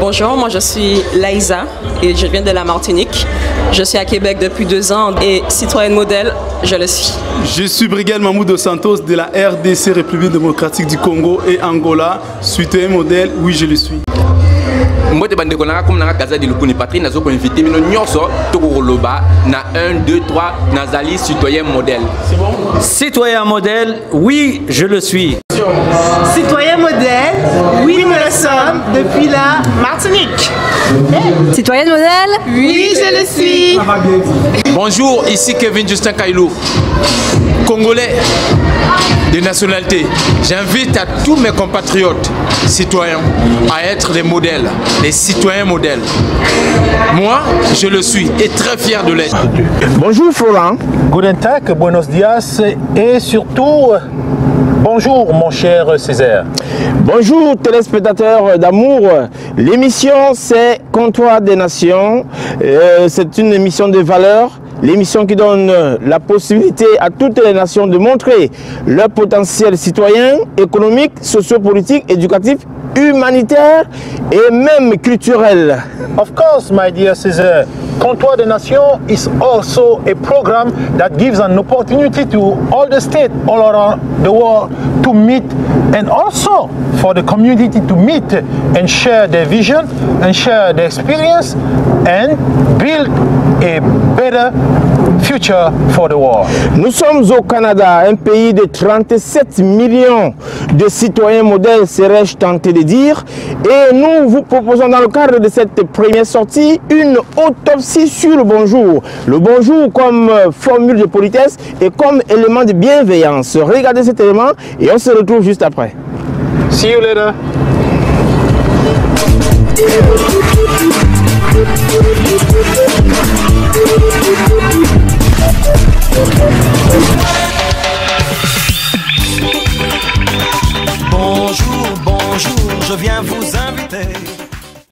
Bonjour, moi je suis Laïsa et je viens de la Martinique. Je suis à Québec depuis 2 ans et citoyenne modèle, je le suis. Je suis Brigade Mamou dos Santos de la RDC, République démocratique du Congo et Angola. Citoyen modèle, oui je le suis. Moi je suis comme la casa de l'Ukuni Patrie, nous avons invité na 1, 2, 3, Nazali, citoyen modèle. C'est bon? Citoyen modèle, oui je le suis. Citoyen modèle, oui nous le sommes depuis la Martinique. Citoyenne modèle, oui je le suis. Bonjour, ici Kevin Justin Kailou, Congolais de nationalité. J'invite à tous mes compatriotes citoyens à être des modèles, des citoyens modèles. Moi, je le suis et très fier de l'être. Bonjour Florent. Guten Tag, buenos dias et surtout bonjour mon cher Césaire. Bonjour téléspectateurs d'amour. L'émission c'est Comptoir des Nations. C'est une émission de valeurs. L'émission qui donne la possibilité à toutes les nations de montrer leur potentiel citoyen, économique, sociopolitique, éducatif, humanitaire et même culturel. Of course, my dear Césaire, Comptoir des Nations is also a program that gives an opportunity to all the states all around the world to meet and also for the community to meet and share their vision and share their experience and build a better future for the world. Nous sommes au Canada, un pays de 37 millions de citoyens modèles, serais-je tenté de dire, et nous vous proposons dans le cadre de cette première sortie une autopsie sur le bonjour. Le bonjour comme formule de politesse et comme élément de bienveillance. Regardez cet élément et on se retrouve juste après. See you later. Bonjour, bonjour, je viens vous inviter.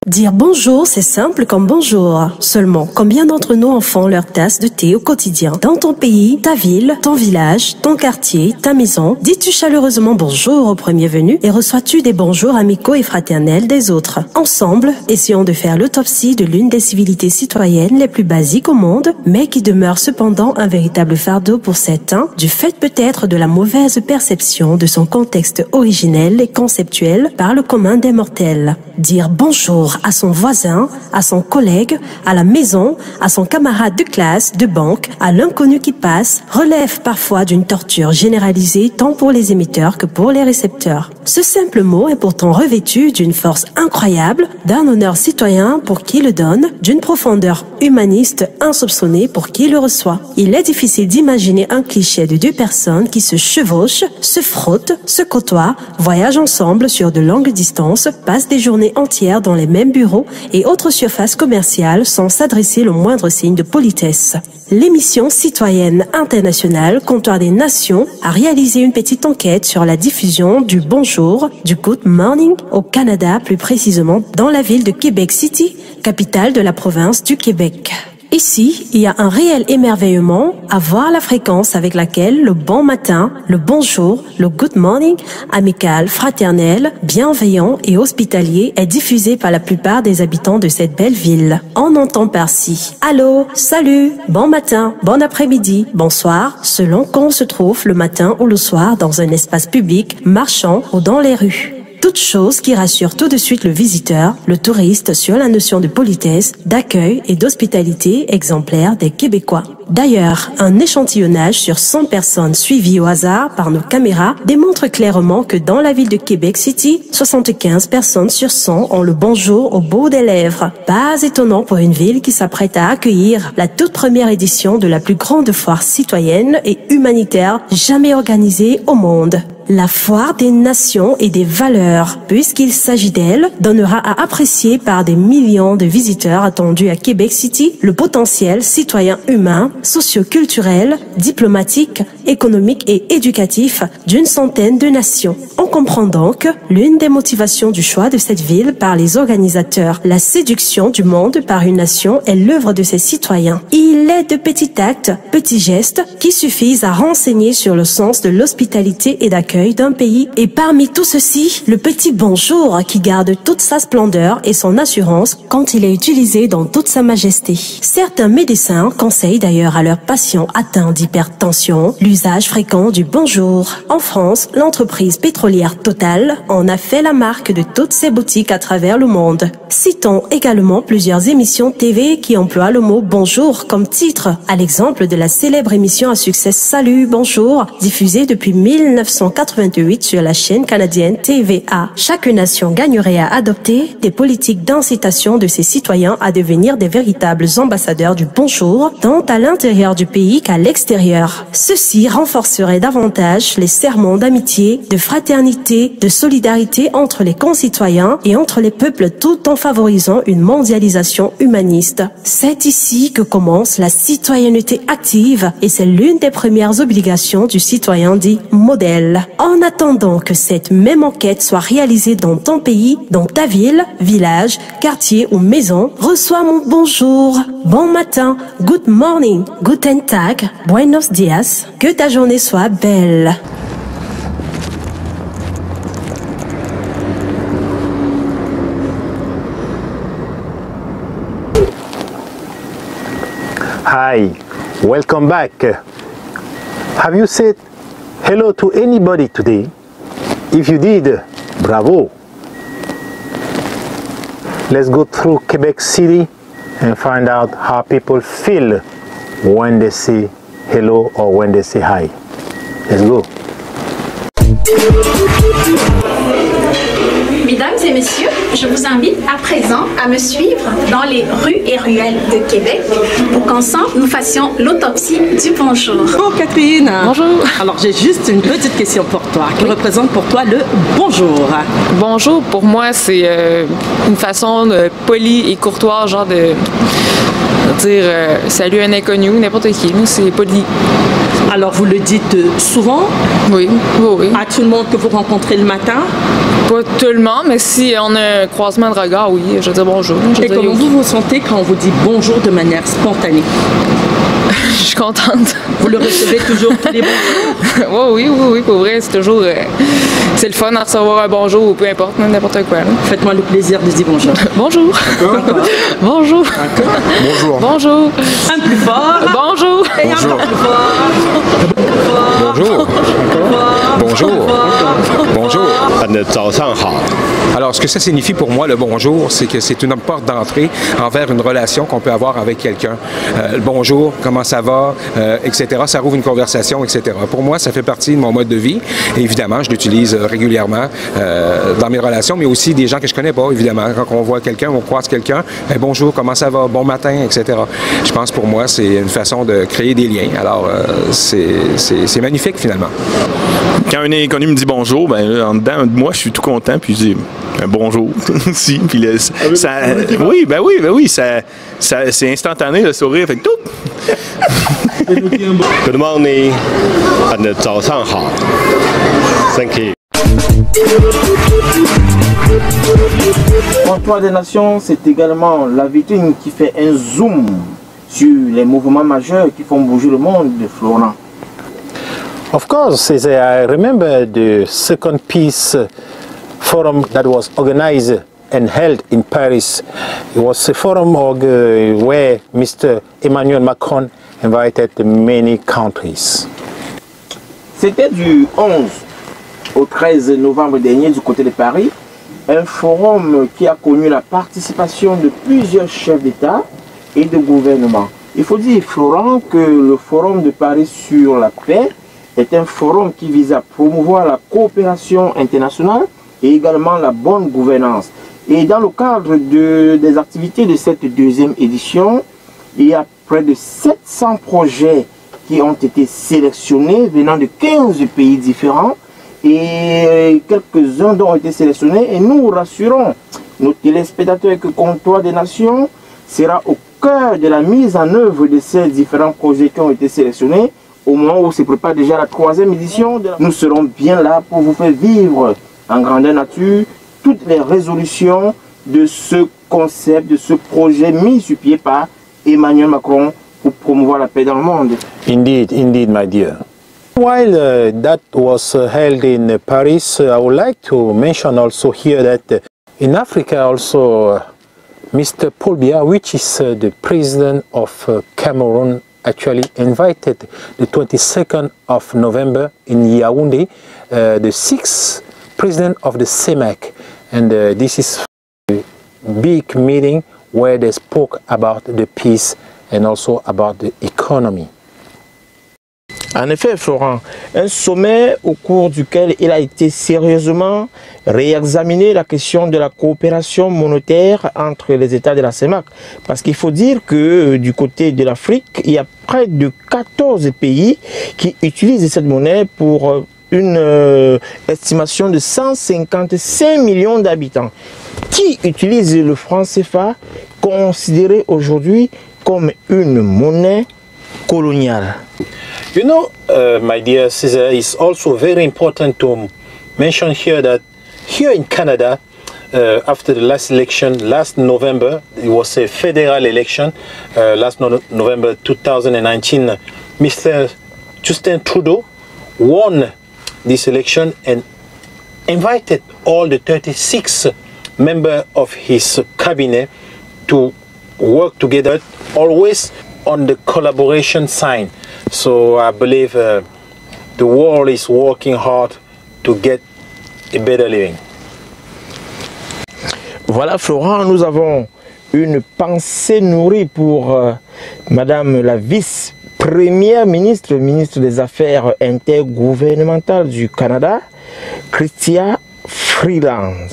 Dire bonjour, c'est simple comme bonjour. Seulement, combien d'entre nous en font leur tasse de thé au quotidien? Dans ton pays, ta ville, ton village, ton quartier, ta maison, dis-tu chaleureusement bonjour au premier venu et reçois-tu des bonjours amicaux et fraternels des autres? Ensemble, essayons de faire l'autopsie de l'une des civilités citoyennes les plus basiques au monde, mais qui demeure cependant un véritable fardeau pour certains, du fait peut-être de la mauvaise perception de son contexte originel et conceptuel par le commun des mortels. Dire bonjour à son voisin, à son collègue, à la maison, à son camarade de classe, de banque, à l'inconnu qui passe, relève parfois d'une torture généralisée tant pour les émetteurs que pour les récepteurs. Ce simple mot est pourtant revêtu d'une force incroyable, d'un honneur citoyen pour qui le donne, d'une profondeur humaniste insoupçonnée pour qui le reçoit. Il est difficile d'imaginer un cliché de 2 personnes qui se chevauchent, se frottent, se côtoient, voyagent ensemble sur de longues distances, passent des journées entières dans les mêmes bureaux et autres surfaces commerciales sans s'adresser le moindre signe de politesse. L'émission citoyenne internationale Comptoir des Nations a réalisé une petite enquête sur la diffusion du bonjour, du good morning au Canada, plus précisément dans la ville de Québec City, capitale de la province du Québec. Ici, il y a un réel émerveillement à voir la fréquence avec laquelle le bon matin, le bonjour, le good morning, amical, fraternel, bienveillant et hospitalier est diffusé par la plupart des habitants de cette belle ville. On entend par-ci allô, salut, bon matin, bon après-midi, bonsoir, selon qu'on se trouve le matin ou le soir dans un espace public, marchant ou dans les rues. Toute chose qui rassure tout de suite le visiteur, le touriste sur la notion de politesse, d'accueil et d'hospitalité exemplaire des Québécois. D'ailleurs, un échantillonnage sur 100 personnes suivies au hasard par nos caméras démontre clairement que dans la ville de Québec City, 75 personnes sur 100 ont le bonjour au bout des lèvres. Pas étonnant pour une ville qui s'apprête à accueillir la toute première édition de la plus grande foire citoyenne et humanitaire jamais organisée au monde. La foire des nations et des valeurs, puisqu'il s'agit d'elle, donnera à apprécier par des millions de visiteurs attendus à Québec City le potentiel citoyen humain, socio-culturel, diplomatique, économique et éducatif d'une centaine de nations. On comprend donc l'une des motivations du choix de cette ville par les organisateurs. La séduction du monde par une nation est l'œuvre de ses citoyens. Il est de petits actes, petits gestes qui suffisent à renseigner sur le sens de l'hospitalité et d'accueil d'un pays. Et parmi tout ceci, le petit bonjour qui garde toute sa splendeur et son assurance quand il est utilisé dans toute sa majesté. Certains médecins conseillent d'ailleurs à leurs patients atteints d'hypertension l'usage fréquent du bonjour. En France, l'entreprise pétrolière Total en a fait la marque de toutes ses boutiques à travers le monde. Citons également plusieurs émissions TV qui emploient le mot bonjour comme titre, à l'exemple de la célèbre émission à succès Salut Bonjour, diffusée depuis 1988 sur la chaîne canadienne TVA. Chaque nation gagnerait à adopter des politiques d'incitation de ses citoyens à devenir des véritables ambassadeurs du bonjour, tant à l'intérieur du pays qu'à l'extérieur. Ceci renforcerait davantage les serments d'amitié, de fraternité, de solidarité entre les concitoyens et entre les peuples, tout en favorisant une mondialisation humaniste. C'est ici que commence la citoyenneté active et c'est l'une des premières obligations du citoyen dit modèle. En attendant que cette même enquête soit réalisée dans ton pays, dans ta ville, village, quartier ou maison, reçois mon bonjour. Bon matin, good morning, guten Tag, buenos dias, que ta journée soit belle. Hi, welcome back. Have you said hello to anybody today? If you did, bravo. Let's go through Quebec City and find out how people feel when they say hello or when they say hi. Let's go. Mesdames et messieurs, je vous invite à présent à me suivre dans les rues et ruelles de Québec pour qu'ensemble nous fassions l'autopsie du bonjour. Bonjour Catherine. Bonjour. Alors j'ai juste une petite question pour toi. Que représente pour toi le bonjour? Bonjour, pour moi, c'est une façon polie et courtoise, genre de dire salut un inconnu, n'importe qui. C'est poli. Alors vous le dites souvent? Oui, oui. À tout le monde que vous rencontrez le matin? Pas tout le monde, mais si on a un croisement de regard, oui, je dis bonjour. Et comment vous vous sentez quand on vous dit bonjour de manière spontanée? Je suis contente. Vous le recevez toujours tous les bonjours? Oui, pour vrai, c'est toujours... c'est le fun de recevoir un bonjour ou peu importe, n'importe quoi. Faites-moi le plaisir de dire bonjour. Bonjour. Bonjour. Bonjour. Bonjour. Un plus fort. Bonjour. Et bonjour. Un plus fort. Bonjour. Bonjour. Bonjour. Alors, ce que ça signifie pour moi, le bonjour, c'est que c'est une porte d'entrée envers une relation qu'on peut avoir avec quelqu'un. Bonjour, comment ça va, etc. Ça rouvre une conversation, etc. Pour moi, ça fait partie de mon mode de vie. Et évidemment, je l'utilise régulièrement dans mes relations, mais aussi des gens que je connais pas, évidemment. Quand on voit quelqu'un, on croise quelqu'un, bonjour, comment ça va, bon matin, etc. Je pense pour moi, c'est une façon de créer des liens. Alors, c'est magnifique, finalement. Quand un inconnu me dit bonjour, ben en dedans de moi, je suis tout content, puis je dis bonjour. si, puis là, ça, oui, ça c'est instantané, le sourire, fait que tout. Good morning and 早上好. Thank you. Comptoir des Nations, c'est également la vitrine qui fait un zoom sur les mouvements majeurs qui font bouger le monde de Florent. Of course, as I remember the second peace forum that was organized and held in Paris. It was a forum where Mr. Emmanuel Macron invited many countries. C'était du 11 au 13 novembre dernier du côté de Paris, un forum qui a connu la participation de plusieurs chefs d'État et de gouvernement. Il faut dire, Florent, que le forum de Paris sur la paix est un forum qui vise à promouvoir la coopération internationale et également la bonne gouvernance. Et dans le cadre des activités de cette deuxième édition, il y a près de 700 projets qui ont été sélectionnés venant de 15 pays différents. et quelques-uns dont ont été sélectionnés. Et nous rassurons nos téléspectateurs que Comptoir des Nations sera au cœur de la mise en œuvre de ces différents projets qui ont été sélectionnés. Au moment où se prépare déjà la 3e édition, nous serons bien là pour vous faire vivre en grandeur nature toutes les résolutions de ce concept, de ce projet mis sur pied par Emmanuel Macron pour promouvoir la paix dans le monde. Indeed, indeed, my dear. While that was held in Paris, I would like to mention also here that in Africa also Mr. Paul Biya, which is the president of Cameroon, actually invited the 22nd of November in Yaoundé, the 6th president of the CEMAC, and this is a big meeting where they spoke about the peace and also about the economy. En effet, Florent, un sommet au cours duquel il a été sérieusement réexaminé la question de la coopération monétaire entre les États de la CEMAC. Parce qu'il faut dire que du côté de l'Afrique, il y a près de 14 pays qui utilisent cette monnaie pour une estimation de 155 millions d'habitants. Qui utilise le franc CFA, considéré aujourd'hui comme une monnaie coloniale? You know, my dear Cesar, it's also very important to mention here that here in Canada, after the last election, last November, it was a federal election, last November 2019, Mr. Justin Trudeau won this election and invited all the 36 members of his cabinet to work together, always on the collaboration side. So I believe the world is working hard to get a better living. Voilà Florent, nous avons une pensée nourrie pour Madame la vice-première ministre, ministre des Affaires intergouvernementales du Canada, Chrystia Freeland.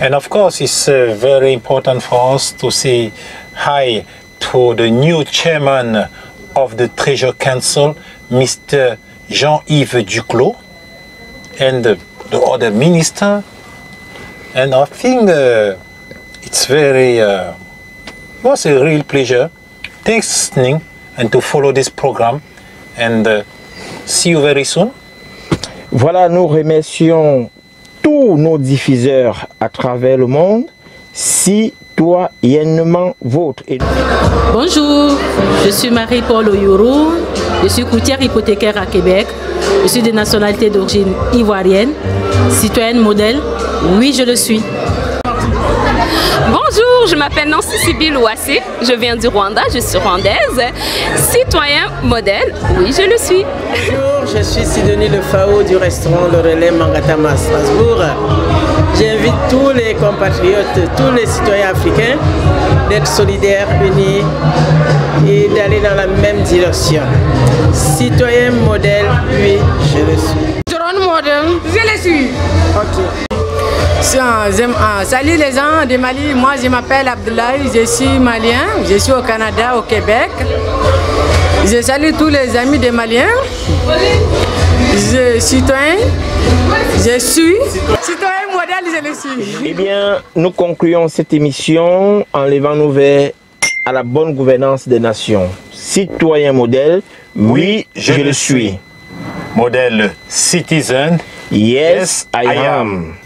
And of course it's very important for us to say hi to the new chairman of the Treasury Council, Mr. Jean-Yves Duclos, and the other minister. And I think it's very, was a real pleasure. Thanks listening and to follow this program. And see you very soon. Voilà, nous remercions tous nos diffuseurs à travers le monde. Citoyennement vôtre. Bonjour, je suis Marie-Paul Oyuru, je suis courtière hypothécaire à Québec, je suis de nationalité d'origine ivoirienne, citoyenne modèle, oui je le suis. Bonjour, je m'appelle Nancy Sibyl Ouassé, je viens du Rwanda, je suis rwandaise, citoyen modèle, oui je le suis. Bonjour, je suis Sidonie Lefao du restaurant Le Relais Mangatama à Strasbourg. J'invite tous les compatriotes, tous les citoyens africains d'être solidaires, unis et d'aller dans la même direction. Citoyen modèle, oui, je le suis. Drone modèle, je le suis. Ok. Salut les gens de Mali, moi je m'appelle Abdoulaye, je suis malien, je suis au Canada, au Québec. Je salue tous les amis des Maliens. Je suis citoyen, je suis citoyen modèle, je le suis. Eh bien, nous concluons cette émission en levant nos verres à la bonne gouvernance des nations. Citoyen modèle, oui, je le suis. Modèle citizen, yes, I am.